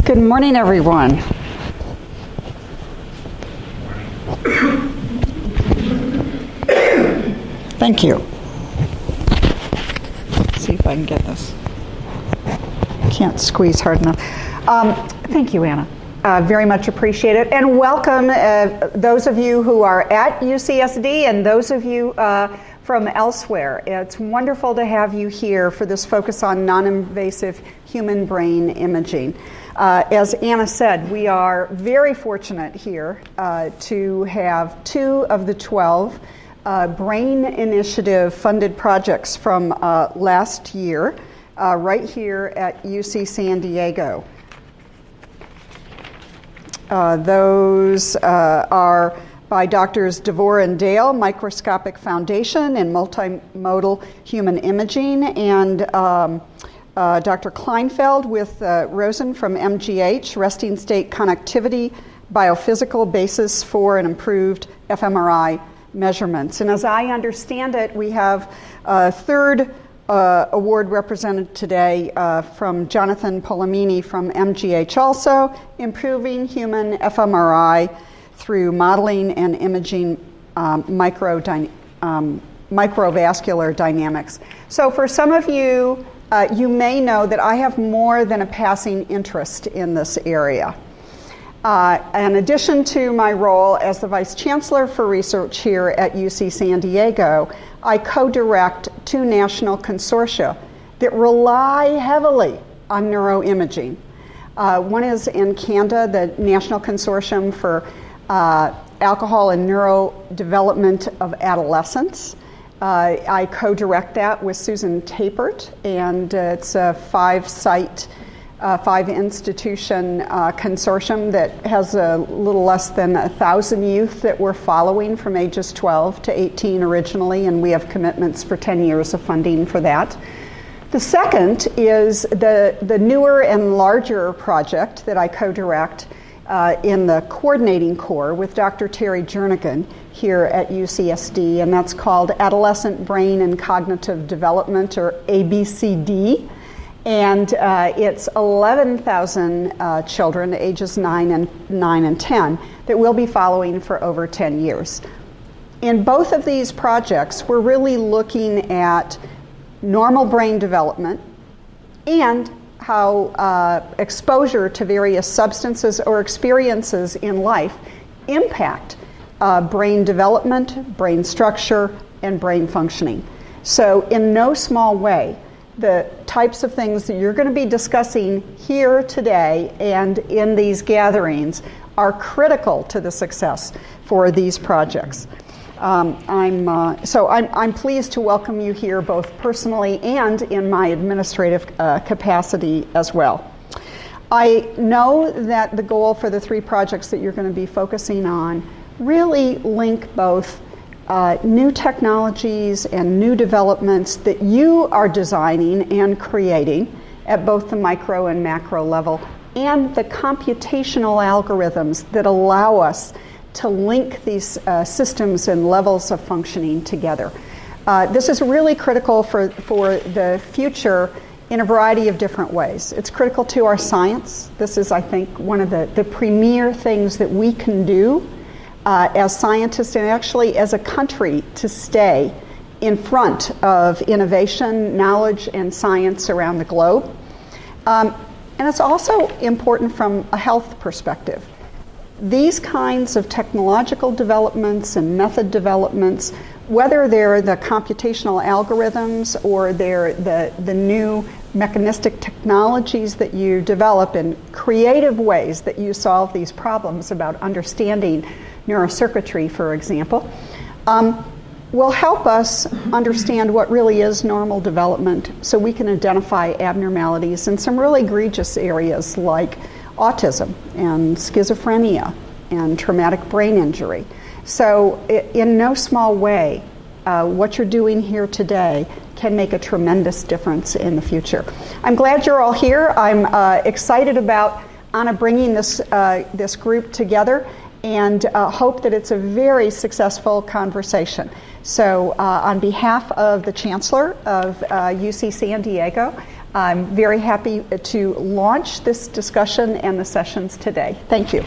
Good morning, everyone. Thank you. Let's see if I can get this. Can't squeeze hard enough. Thank you, Anna. Very much appreciate it. And welcome those of you who are at UCSD and those of you from elsewhere. It's wonderful to have you here for this focus on non-invasive human brain imaging. As Anna said, we are very fortunate here to have 2 of the 12 Brain Initiative funded projects from last year right here at UC San Diego. Those are by Drs. DeVore and Dale, Microscopic Foundation in Multimodal Human Imaging, and Dr. Kleinfeld with Rosen from MGH, Resting State Connectivity, Biophysical Basis for an Improved fMRI Measurements. And as I understand it, we have a third award represented today from Jonathan Polamini from MGH also, Improving Human fMRI through Modeling and Imaging Microvascular Dynamics. So for some of you, you may know that I have more than a passing interest in this area. In addition to my role as the Vice Chancellor for Research here at UC San Diego, I co-direct 2 national consortia that rely heavily on neuroimaging. One is in Canada, the National Consortium for Alcohol and Neurodevelopment of Adolescents. I co-direct that with Susan Tapert, and it's a 5-site, 5-institution consortium that has a little less than 1,000 youth that we're following from ages 12 to 18 originally, and we have commitments for 10 years of funding for that. The second is the newer and larger project that I co-direct in the coordinating core with Dr. Terry Jernigan here at UCSD, and that's called Adolescent Brain and Cognitive Development, or ABCD. And it's 11,000 children ages 9 and 10 that we'll be following for over 10 years. In both of these projects, we're really looking at normal brain development and how exposure to various substances or experiences in life impact brain development, brain structure, and brain functioning. So in no small way, the types of things that you're going to be discussing here today and in these gatherings are critical to the success for these projects. I'm pleased to welcome you here both personally and in my administrative capacity as well. I know that the goal for the 3 projects that you're going to be focusing on really link both new technologies and new developments that you are designing and creating at both the micro and macro level, and the computational algorithms that allow us to link these systems and levels of functioning together. This is really critical for the future in a variety of different ways. It's critical to our science. This is, I think, one of the premier things that we can do as scientists and actually as a country to stay in front of innovation, knowledge, and science around the globe. And it's also important from a health perspective. These kinds of technological developments and method developments, whether they're the computational algorithms or they're the new mechanistic technologies that you develop in creative ways that you solve these problems about understanding neurocircuitry, for example, will help us understand what really is normal development so we can identify abnormalities in some really egregious areas like autism and schizophrenia and traumatic brain injury. So in no small way, what you're doing here today can make a tremendous difference in the future. I'm glad you're all here. I'm excited about Anna bringing this group together, and hope that it's a very successful conversation. So on behalf of the Chancellor of UC San Diego, I'm very happy to launch this discussion and the sessions today. Thank you.